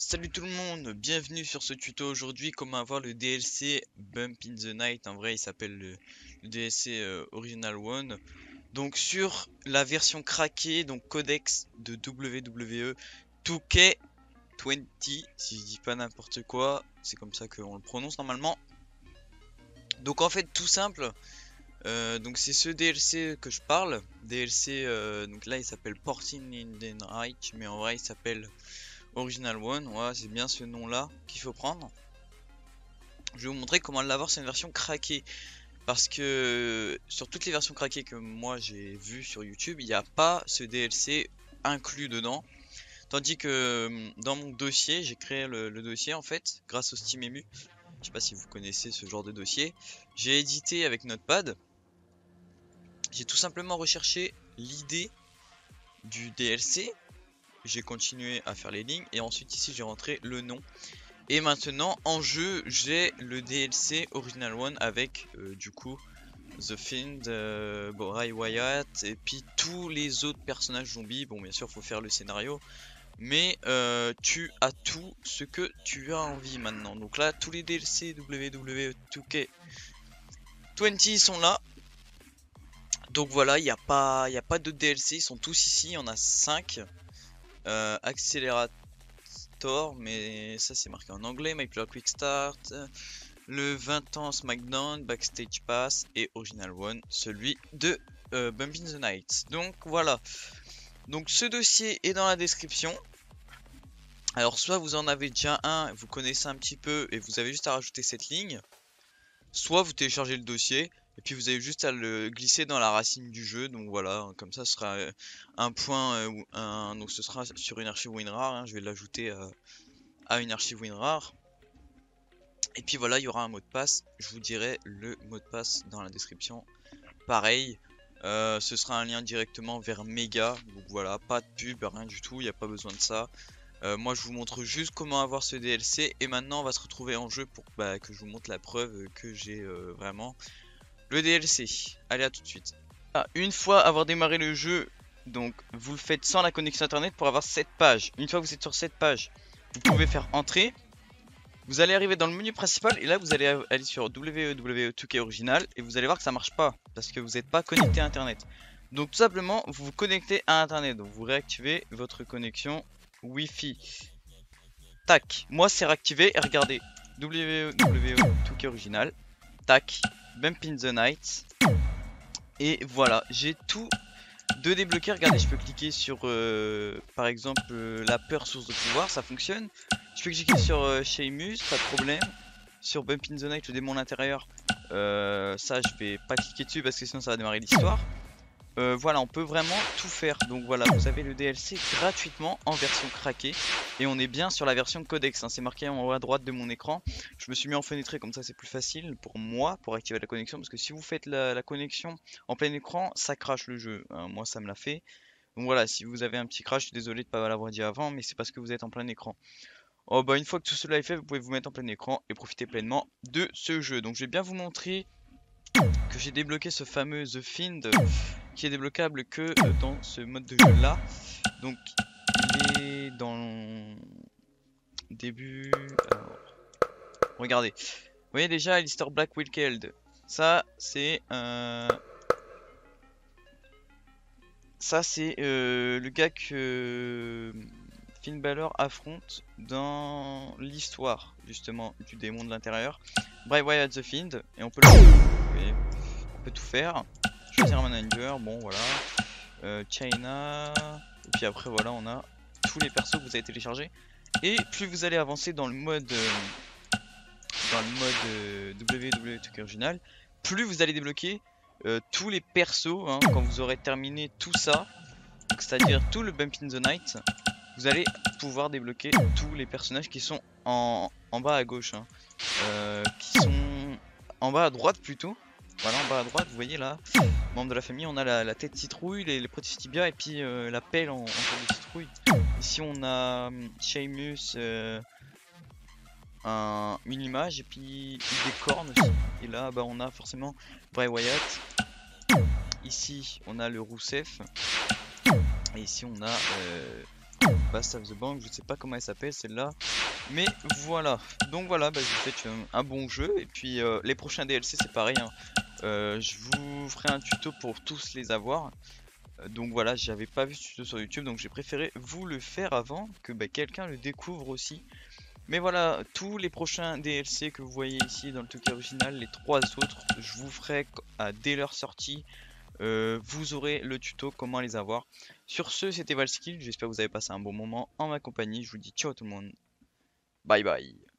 Salut tout le monde, bienvenue sur ce tuto aujourd'hui comment avoir le DLC Bump in the Night. En vrai il s'appelle le DLC Original One. Donc sur la version craquée, donc codex de WWE 2K20, si je dis pas n'importe quoi, c'est comme ça qu'on le prononce normalement. Donc en fait tout simple, donc c'est ce DLC que je parle, DLC donc là il s'appelle Porting in the Night, mais en vrai il s'appelle Original One, ouais, c'est bien ce nom là qu'il faut prendre. Je vais vous montrer comment l'avoir, c'est une version craquée. Parce que sur toutes les versions craquées que moi j'ai vues sur YouTube, il n'y a pas ce DLC inclus dedans. Tandis que dans mon dossier, j'ai créé le dossier en fait, grâce au SteamEmu. Je sais pas si vous connaissez ce genre de dossier. J'ai édité avec Notepad. J'ai tout simplement recherché l'idée du DLC. J'ai continué à faire les lignes et ensuite ici j'ai rentré le nom. Et maintenant en jeu j'ai le DLC Original One avec du coup The Fiend, Bray Wyatt et puis tous les autres personnages zombies. Bon bien sûr faut faire le scénario, mais tu as tout ce que tu as envie maintenant. Donc là tous les DLC WWE 2K20 sont là. Donc voilà, il n'y a pas d'autres DLC, ils sont tous ici, il y en a 5. Accelerator, mais ça c'est marqué en anglais. My Player Quick Start, le 20 ans SmackDown, Backstage Pass et Original One, celui de Bump in the Night. Donc voilà. Donc ce dossier est dans la description. Alors soit vous en avez déjà un, vous connaissez un petit peu et vous avez juste à rajouter cette ligne. Soit vous téléchargez le dossier et puis vous avez juste à le glisser dans la racine du jeu. Donc voilà, comme ça ce sera un point, donc ce sera sur une archive WinRAR. Hein, je vais l'ajouter à une archive WinRAR. Et puis voilà, il y aura un mot de passe. Je vous dirai le mot de passe dans la description. Pareil, ce sera un lien directement vers Mega. Donc voilà, pas de pub, rien du tout, il n'y a pas besoin de ça. Moi je vous montre juste comment avoir ce DLC. Et maintenant on va se retrouver en jeu pour que je vous montre la preuve que j'ai vraiment le DLC. Allez, à tout de suite. Une fois avoir démarré le jeu, donc vous le faites sans la connexion internet pour avoir cette page. Une fois que vous êtes sur cette page, vous pouvez faire entrer. Vous allez arriver dans le menu principal et là vous allez aller sur WWE2K Original et vous allez voir que ça marche pas parce que vous n'êtes pas connecté à internet. Donc tout simplement vous vous connectez à internet, donc vous réactivez votre connexion Wi-Fi. Tac, moi c'est réactivé et regardez WWE2K Original. Tac, Bump in the Night. Et voilà, j'ai tout de débloquer. Regardez, je peux cliquer sur par exemple la peur source de pouvoir, ça fonctionne. Je peux cliquer sur Sheamus, pas de problème. Sur Bump in the Night, le démon à l'intérieur, ça je vais pas cliquer dessus parce que sinon ça va démarrer l'histoire. Voilà, on peut vraiment tout faire. Donc voilà, vous avez le DLC gratuitement en version craquée. Et on est bien sur la version codex, hein. C'est marqué en haut à droite de mon écran. Je me suis mis en fenêtré, comme ça c'est plus facile pour moi pour activer la connexion. Parce que si vous faites la connexion en plein écran, ça crache le jeu, hein. Moi ça me l'a fait. Donc voilà, si vous avez un petit crash, je suis désolé de ne pas l'avoir dit avant, mais c'est parce que vous êtes en plein écran. Oh bah une fois que tout cela est fait, vous pouvez vous mettre en plein écran et profiter pleinement de ce jeu. Donc je vais bien vous montrer que j'ai débloqué ce fameux The Fiend qui est débloquable que dans ce mode de jeu là. Donc il est dans le début. Alors, regardez, vous voyez déjà Alistair Black Will Killed. Ça c'est le gars que Finn Balor affronte dans l'histoire justement du démon de l'intérieur. Bray Wyatt the Fiend, et on peut on peut tout faire. Choisir un manager, bon voilà. China, et puis après voilà, on a tous les persos que vous avez téléchargés. Et plus vous allez avancer dans le mode WWE 2K original, plus vous allez débloquer tous les persos, hein, quand vous aurez terminé tout ça, c'est à dire tout le Bump in the Night. Vous allez pouvoir débloquer tous les personnages qui sont en bas à gauche, hein. Qui sont en bas à droite plutôt. Voilà, en bas à droite, vous voyez là, membre de la famille, on a la tête citrouille, les prothèses tibia et puis la pelle en forme de citrouille. Ici on a Sheamus, une image et puis des cornes aussi. Et là bah, on a forcément Bray Wyatt. Ici on a le Rousseff. Et ici on a Bast of the Bank, je sais pas comment elle s'appelle celle-là. Mais voilà, donc voilà, bah, je vous souhaite un bon jeu. Et puis les prochains DLC c'est pareil, hein. Je vous ferai un tuto pour tous les avoir. Donc voilà, j'avais pas vu ce tuto sur YouTube, donc j'ai préféré vous le faire avant que bah, quelqu'un le découvre aussi. Mais voilà, tous les prochains DLC que vous voyez ici dans le truc original, les 3 autres, je vous ferai dès leur sortie. Vous aurez le tuto comment les avoir. Sur ce, c'était Valskill, j'espère que vous avez passé un bon moment en ma compagnie. Je vous dis ciao tout le monde, bye bye.